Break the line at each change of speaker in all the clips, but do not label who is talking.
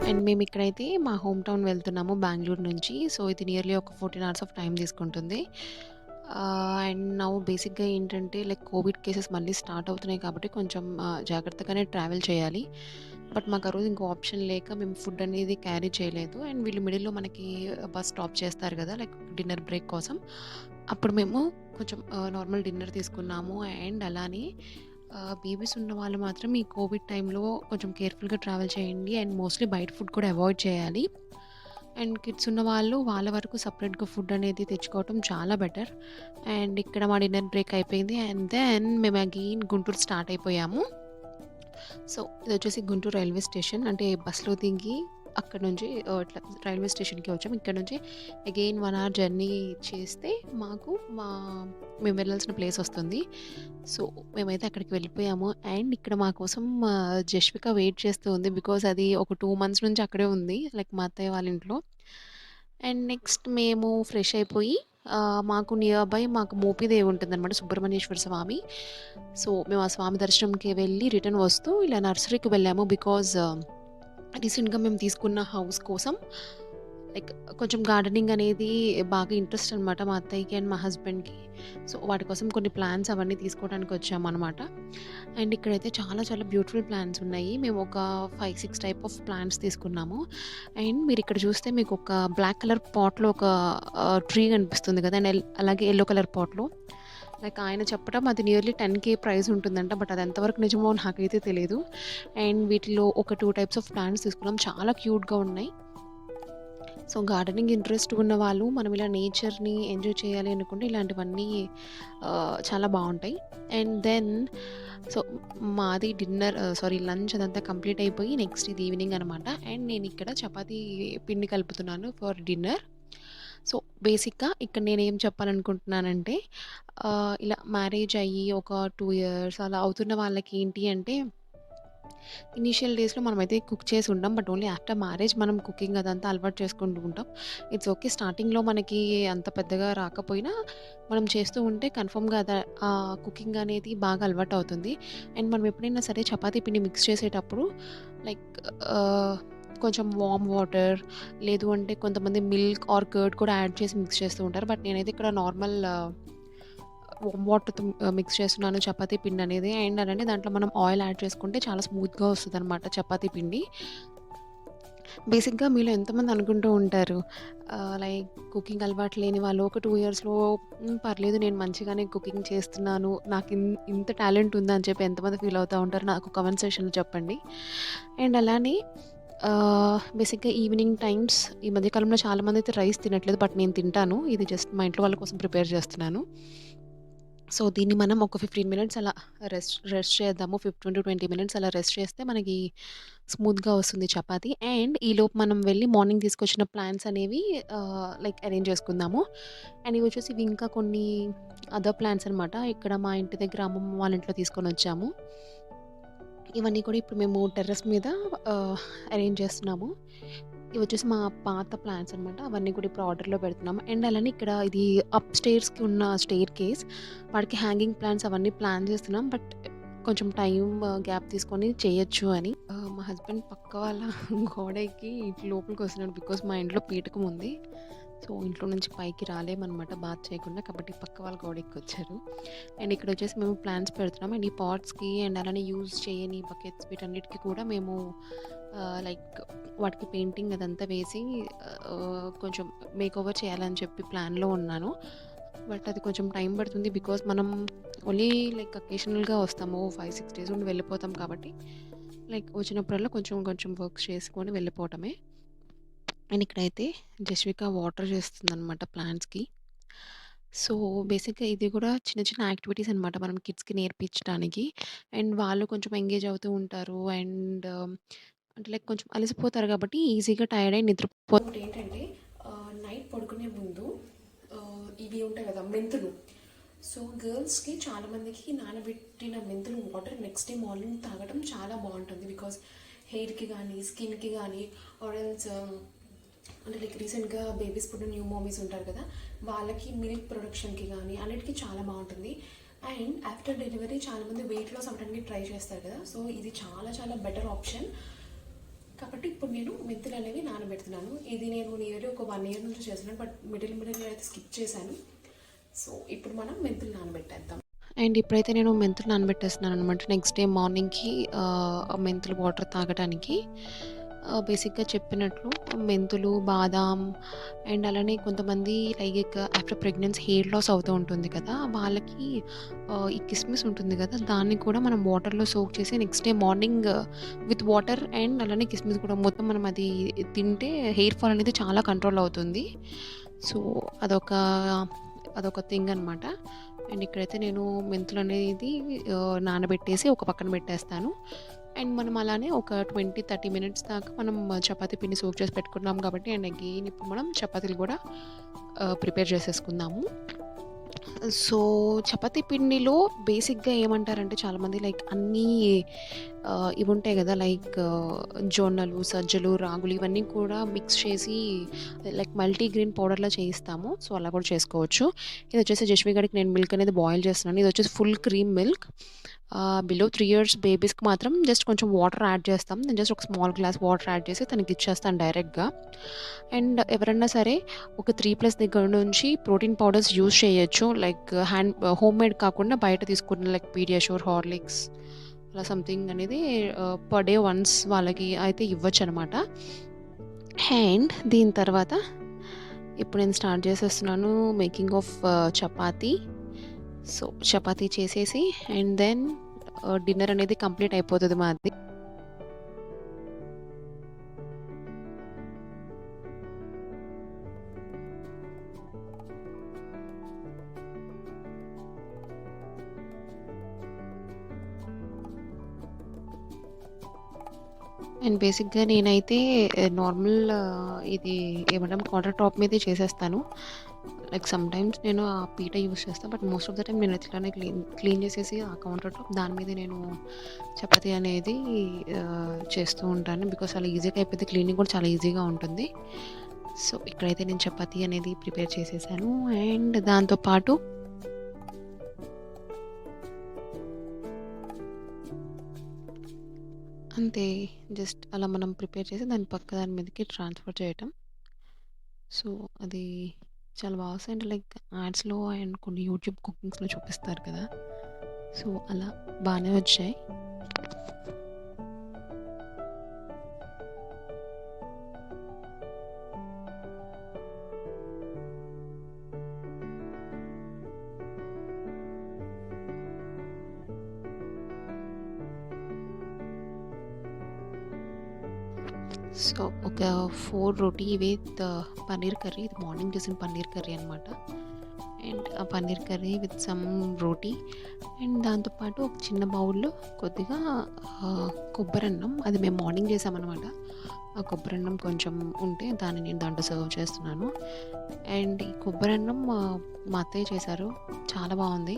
And మేమిక్కడైతే మా home town వెళ్తున్నాము బెంగుళూరు నుంచి. సో, ఇది నియర్లీ ఒక 14 అవర్స్ ఆఫ్ టైమ్ తీసుకుంటుంది. అండ్ నౌ బేసిక్‌గా ఏంటంటే లైక్ కోవిడ్ కేసెస్ మళ్ళీ స్టార్ట్ అవుతున్నాయి కాబట్టి కొంచెం జాగ్రత్తగానే ట్రావెల్ చేయాలి. బట్ మాకు ఆ రోజు ఇంకో ఆప్షన్ లేక మేము ఫుడ్ అనేది క్యారీ చేయలేదు. అండ్ వీళ్ళు మిడిల్‌లో మనకి బస్ స్టాప్ చేస్తారు కదా! లైక్ డిన్నర్ బ్రేక్ కోసం. అప్పుడు మేము కొంచెం నార్మల్ డిన్నర్ తీసుకున్నాము. అండ్ అలానే బేబీస్ ఉన్న వాళ్ళు మాత్రం ఈ కోవిడ్ టైంలో కొంచెం కేర్‌ఫుల్‌గా ట్రావెల్ చేయండి. అండ్ మోస్ట్‌లీ బయట ఫుడ్ కూడా అవాయిడ్ చేయాలి. అండ్ కిడ్స్ ఉన్న వాళ్ళు వాళ్ళ వరకు సెపరేట్‌గా ఫుడ్ అనేది తెచ్చుకోవటం చాలా బెటర్. అండ్ ఇక్కడ మా డిన్నర్ బ్రేక్ అయిపోయింది. అండ్ దెన్ మేము అగైన్ గుంటూరు స్టార్ట్ అయిపోయాము. సో, ఇదొచ్చేసి గుంటూరు రైల్వే స్టేషన్. అంటే బస్‌లో దిగి అక్కడి నుంచి ఇట్లా రైల్వే స్టేషన్‌కి వచ్చాము. ఇక్కడ నుంచి అగైన్ 1 అవర్ జర్నీ చేస్తే మాకు మేము వెళ్ళాల్సిన ప్లేస్ వస్తుంది. సో, మేమైతే అక్కడికి వెళ్ళిపోయాము. అండ్ ఇక్కడ మా కోసం జష్విక వెయిట్ చేస్తూ ఉంది. బికాజ్ అది ఒక 2 మంత్స్ నుంచి అక్కడే ఉంది. లైక్ మా అత్తయ్య వాళ్ళ ఇంట్లో. అండ్ నెక్స్ట్ మేము ఫ్రెష్ అయిపోయి మాకు నియర్ బై మాకు మోపిదేవి ఉంటుందనమాట, సుబ్రహ్మణ్యేశ్వర స్వామి. సో, మేము ఆ స్వామి దర్శనంకి వెళ్ళి రిటర్న్ వస్తూ ఇలా నర్సరీకి వెళ్ళాము. బికాజ్ రీసెంట్‌గా మేము తీసుకున్న హౌస్ కోసం లైక్ కొంచెం గార్డెనింగ్ అనేది బాగా ఇంట్రెస్ట్ అనమాట మా అత్తయ్యకి అండ్ మా హస్బెండ్‌కి. సో, వాటి కోసం కొన్ని ప్లాంట్స్ అవన్నీ తీసుకోవడానికి వచ్చామనమాట. అండ్ ఇక్కడైతే చాలా చాలా బ్యూటిఫుల్ ప్లాంట్స్ ఉన్నాయి. మేము ఒక 5, 6 టైప్ ఆఫ్ ప్లాంట్స్ తీసుకున్నాము. అండ్ మీరిక్కడ చూస్తే మీకు ఒక బ్లాక్ కలర్ పాట్‌లో ఒక ట్రీ కనిపిస్తుంది కదా! అండ్ అలాగే యెల్లో కలర్ పాట్‌లో లైక్ ఆయన చెప్పడం అది నియర్లీ 10,000 ప్రైస్ ఉంటుందంట. బట్ అది ఎంతవరకు నిజమో నాకైతే తెలీదు. అండ్ వీటిలో ఒక 2 టైప్స్ ఆఫ్ ప్లాంట్స్ తీసుకున్నాం. చాలా క్యూట్‌గా ఉన్నాయి. సో, గార్డెనింగ్ ఇంట్రెస్ట్ ఉన్న వాళ్ళు మనం ఇలా నేచర్‌ని ఎంజాయ్ చేయాలి అనుకుంటే ఇలాంటివన్నీ చాలా బావుంటాయి. అండ్ దెన్ సో, మాది లంచ్ అదంతా కంప్లీట్ అయిపోయి నెక్స్ట్ ఇది ఈవినింగ్ అనమాట. అండ్ నేనిక్కడ చపాతీ పిండి కలుపుతున్నాను ఫర్ డిన్నర్. సో, బేసిక్‌గా ఇక్కడ నేనేం చెప్పాలనుకుంటున్నానంటే ఇలా మ్యారేజ్ అయ్యి ఒక 2 ఇయర్స్ అలా అవుతున్న వాళ్ళకి ఏంటి అంటే ఇనీషియల్ డేస్‌లో మనమైతే కుక్ చేసి ఉండం. బట్ ఓన్లీ ఆఫ్టర్ మ్యారేజ్ మనం కుకింగ్ అదంతా అలవాటు చేసుకుంటూ ఉంటాం. It's okay. స్టార్టింగ్‌లో మనకి అంత పెద్దగా రాకపోయినా మనం చేస్తూ ఉంటే కన్ఫర్మ్‌గా కుకింగ్ అనేది బాగా అలవాటవుతుంది. అండ్ మనం ఎప్పుడైనా సరే చపాతీ పిండి మిక్స్ చేసేటప్పుడు లైక్ ఆహ్, కొంచెం వార్మ్ వాటర్ లేదు అంటే కొంతమంది మిల్క్ ఆర్ కర్డ్ కూడా యాడ్ చేసి మిక్స్ చేస్తూ ఉంటారు. బట్ నేనైతే ఇక్కడ నార్మల్ వార్మ్ వాటర్‌తో మిక్స్ చేస్తున్నాను చపాతీ పిండనేది. అండ్ అలానే దాంట్లో మనం ఆయిల్ యాడ్ చేసుకుంటే చాలా స్మూత్‌గా వస్తదనమాట చపాతీ పిండి. బేసిక్‌గా మీలో ఎంతమంది అనుకుంటూ ఉంటారు లైక్ కుకింగ్ అలవాటు లేని వాళ్ళు ఒక 2 ఇయర్స్‌లో పర్లేదు నేను మంచిగానే కుకింగ్ చేస్తున్నాను. నాకు ఇంత టాలెంట్ ఉందా అని చెప్పి ఎంతమంది ఫీల్ అవుతా ఉంటారో నాకు కామెంట్ సెక్షన్‌లో చెప్పండి. అండ్ అలానే బేసిక్‌గా ఈవినింగ్ టైమ్స్ ఈ మధ్య కాలంలో చాలామందైతే రైస్ తినట్లేదు. బట్ నేను తింటాను. ఇది జస్ట్ మా ఇంట్లో వాళ్ళ కోసం ప్రిపేర్ చేస్తున్నాను. సో, దీన్ని మనం ఒక 15 మినిట్స్ అలా రెస్ట్ చేద్దాము. 15-20 మినిట్స్ అలా రెస్ట్ చేస్తే మనకి స్మూత్‌గా వస్తుంది చపాతీ. అండ్ ఈలోపు మనం వెళ్ళి మార్నింగ్ తీసుకొచ్చిన ప్లాన్స్ అనేవి లైక్ అరేంజ్ చేసుకుందాము. అండ్ ఇవి ఇంకా కొన్ని అదర్ ప్లాన్స్ అనమాట. ఇక్కడ మా ఇంటి దగ్గర అమ్మమ్మ వాళ్ళ ఇంట్లో తీసుకొనొచ్చాము. ఇవన్నీ కూడా ఇప్పుడు మేము టెర్రస్ మీద అరేంజ్ చేస్తున్నాము. ఇవొచ్చేసి మా పాత ప్లాన్స్ అనమాట. అవన్నీ కూడా ఇప్పుడు ఆర్డర్‌లో పెడుతున్నాము. అండ్ అలానే ఇక్కడ ఇది అప్ స్టేర్స్‌కి ఉన్న స్టెయిర్ కేస్. వాటికి హ్యాంగింగ్ ప్లాన్స్ అవన్నీ ప్లాన్ చేస్తున్నాం. బట్ కొంచెం టైమ్ గ్యాప్ తీసుకొని చేయొచ్చు అని. మా హస్బెండ్ పక్క వాళ్ళ గోడ ఎక్కి ఇటు లోపలికొస్తున్నాడు. బికాజ్ మా ఇంట్లో పీటకం ఉంది. సో, ఇంట్లో నుంచి పైకి రాలేమనమాట బాత్ చేయకుండా. కాబట్టి పక్క వాళ్ళ గోడ ఎక్కొచ్చారు. అండ్ ఇక్కడొచ్చేసి మేము ప్లాంట్స్ పెడుతున్నాం. అండ్ ఈ పాట్స్‌కి అండ్ అలానే యూజ్ చేయని బకెట్స్ వీటన్నిటికి కూడా మేము లైక్ వాటికి పెయింటింగ్ అదంతా వేసి కొంచెం మేకోవర్ చేయాలని చెప్పి ప్లాన్‌లో ఉన్నాను. బట్ అది కొంచెం టైం పడుతుంది. బికాజ్ మనం ఓన్లీ లైక్ అకేషనల్‌గా వస్తాము. 5, 6 డేస్ ఉండి వెళ్ళిపోతాం కాబట్టి లైక్ వచ్చినప్పుడల్లా కొంచెం కొంచెం వర్క్స్ చేసుకొని వెళ్ళిపోవటమే. అండ్ ఇక్కడైతే జస్విక వాటర్ చేస్తుందనమాట ప్లాంట్స్‌కి. సో, బేసిక్‌గా ఇది కూడా చిన్న చిన్న యాక్టివిటీస్ అనమాట మనం కిడ్స్‌కి నేర్పించడానికి. అండ్ వాళ్ళు కొంచెం ఎంగేజ్ అవుతూ ఉంటారు. అండ్ అంటే లైక్ కొంచెం అలసిపోతారు కాబట్టి ఈజీగా టైర్డ్ అయ్యి ఇంకోటేంటంటే నైట్ పడుకునే ముందు ఇవి ఉంటాయి కదా మెంతులు. సో, గర్ల్స్‌కి చాలామందికి నానబెట్టిన మెంతులు వాటర్ నెక్స్ట్ డే మార్నింగ్ తాగడం చాలా బావుంటుంది. బికాజ్ హెయిర్‌కి గానీ, స్కిన్‌కి గానీ ఆర్ ఎల్స్ అంటే లైక్ రీసెంట్‌గా బేబీస్ పుట్టిన న్యూ మమ్మీస్ ఉంటారు కదా! వాళ్ళకి మిల్క్ ప్రొడక్షన్‌కి గానీ అన్నిటికి చాలా బావుంటుంది. అండ్ ఆఫ్టర్ డెలివరీ చాలామంది వెయిట్ లాస్ అవ్వడానికి ట్రై చేస్తారు కదా! సో, ఇది చాలా చాలా బెటర్ ఆప్షన్. కాబట్టి ఇప్పుడు నేను మెంతులు అనేవి నానబెడుతున్నాను. ఇది నేను నియర్లీ ఒక 1 ఇయర్ నుంచి చేస్తున్నాను, బట్ మిడిల్ అయితే స్కిప్ చేశాను. సో ఇప్పుడు మనం మెంతులు నానబెట్టేద్దాం. అండ్ ఇప్పుడైతే నేను మెంతులు నానబెట్టేస్తున్నాను అనమాట. నెక్స్ట్ డే మార్నింగ్కి మెంతులు వాటర్ తాగడానికి. బేసిక్గా చెప్పినట్లు మెంతులు, బాదాం అండ్ అలానే కొంతమంది like after pregnancy hair loss అవుతూ ఉంటుంది కదా, వాళ్ళకి ఈ కిస్మిస్ ఉంటుంది కదా, దాన్ని కూడా మనం వాటర్లో సోక్ చేసి next day morning with water and అలానే కిస్మిస్ కూడా మొత్తం మనం అది తింటే హెయిర్ ఫాల్ అనేది చాలా కంట్రోల్ అవుతుంది. సో అదొక థింగ్ అనమాట. అండ్ ఇక్కడైతే నేను మెంతులు అనేది నానబెట్టేసి ఒక పక్కన పెట్టేస్తాను. అండ్ మనం అలానే ఒక 20-30 మినిట్స్ దాకా మనం చపాతీ పిండి సోక్ చేసి పెట్టుకున్నాం కాబట్టి, అండ్ అగైన్ ఇప్పుడు మనం చపాతీలు కూడా ప్రిపేర్ చేసేసుకుందాము. సో చపాతీ పిండిలో బేసిక్గా ఏమంటారంటే చాలామంది లైక్ అన్నీ ఇవి ఉంటాయి కదా, లైక్ జొన్నలు, సజ్జలు, రాగులు ఇవన్నీ కూడా మిక్స్ చేసి లైక్ మల్టీగ్రెయిన్ పౌడర్లా చేయిస్తాము. సో అలా కూడా చేసుకోవచ్చు. ఇది వచ్చేసి జస్వి గడికి నేను మిల్క్ అనేది బాయిల్ చేస్తున్నాను. ఇది వచ్చేసి full cream milk. Below 3 years బేబీస్కి మాత్రం జస్ట్ కొంచెం వాటర్ యాడ్ చేస్తాం. నేను జస్ట్ ఒక స్మాల్ గ్లాస్ వాటర్ యాడ్ చేసి తనకి ఇచ్చేస్తాను డైరెక్ట్గా. అండ్ ఎవరన్నా సరే ఒక 3+ దగ్గర నుంచి ప్రోటీన్ పౌడర్స్ యూజ్ చేయొచ్చు, లైక్ హోమ్ మేడ్ కాకుండా బయట తీసుకున్న లైక్ పీడియాష్యూర్, హార్లిక్స్ అలా సంథింగ్ అనేది పర్ డే వన్స్ వాళ్ళకి అయితే ఇవ్వచ్చు అనమాట. అండ్ దీని తర్వాత ఇప్పుడు నేను స్టార్ట్ చేసేస్తున్నాను making of chapati. So chapati చేసేసి అండ్ దెన్ డిన్నర్ అనేది కంప్లీట్ అయిపోతుంది మాది. అండ్ బేసిక్గా నేనైతే నార్మల్ ఇది ఏమంటాం కౌంటర్ టాప్ మీదే చేసేస్తాను. లైక్ సమ్ టైమ్స్ నేను ఆ పీట యూస్ చేస్తాను, but most of the time నేను ఇట్లానే క్లీన్ చేసేసి ఆ కౌంటర్ టాప్ దాని మీద నేను చపాతీ అనేది చేస్తూ ఉంటాను. బికాస్ చాలా ఈజీగా అయిపోతే క్లీనింగ్ కూడా చాలా ఈజీగా ఉంటుంది. సో ఇక్కడైతే నేను చపాతీ అనేది ప్రిపేర్ చేసేసాను. అండ్ దాంతోపాటు అంతే, జస్ట్ అలా మనం ప్రిపేర్ చేసి దాని మీదకి ట్రాన్స్ఫర్ చేయటం. సో అది చాలా బాగా వస్తాయి. లైక్ యాడ్స్లో అండ్ కొన్ని యూట్యూబ్ కుకింగ్స్లో చూపిస్తారు కదా, సో అలా బాగానే వచ్చాయి. సో ఒక 4 రోటీ విత్ పన్నీర్ కర్రీ. ఇది మార్నింగ్ చేసిన పన్నీర్ కర్రీ అనమాట. అండ్ ఆ paneer curry with some roti and దాంతోపాటు ఒక చిన్న బౌల్లో కొద్దిగా కొబ్బరన్నం. అది మేము మార్నింగ్ చేసామన్నమాట. ఆ కొబ్బరన్నం కొంచెం ఉంటే దాన్ని నేను దాంట్లో సర్వ్ చేస్తున్నాను. అండ్ ఈ కొబ్బరన్నం మా అత్తయ్య చేశారు, చాలా బాగుంది.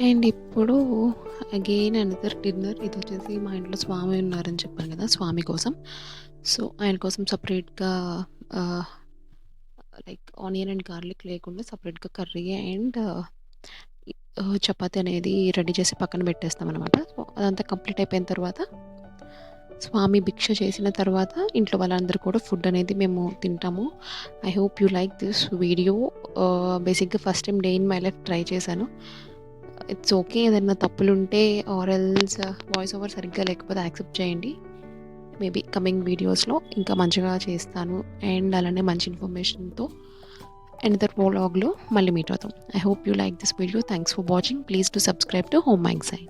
అండ్ ఇప్పుడు అగైన్ అనదర్ డిన్నర్. ఇది వచ్చేసి మా ఇంట్లో స్వామి ఉన్నారని చెప్పాను కదా, స్వామి కోసం. సో ఆయన కోసం సపరేట్గా లైక్ ఆనియన్ అండ్ గార్లిక్ లేకుండా సపరేట్గా కర్రీ అండ్ చపాతీ అనేది రెడీ చేసి పక్కన పెట్టేస్తాం అనమాట. సో అదంతా కంప్లీట్ అయిపోయిన తర్వాత స్వామి భిక్ష చేసిన తర్వాత ఇంట్లో వాళ్ళందరూ కూడా ఫుడ్ అనేది మేము తింటాము. I hope you like this video. బేసిక్గా first time day in my life try చేశాను. ఇట్స్ ఓకే, ఏదైనా తప్పులుంటే ఆర్ ఎల్స్ వాయిస్ ఓవర్ సరిగ్గా లేకపోతే యాక్సెప్ట్ చేయండి. మేబీ కమింగ్ వీడియోస్లో ఇంకా మంచిగా చేస్తాను అండ్ అలానే మంచి ఇన్ఫర్మేషన్తో అనదర్ వ్లాగ్లో మళ్ళీ మీట్ అవుతాం. I hope you like this video. Thanks for watching. Please to subscribe to home mind sign.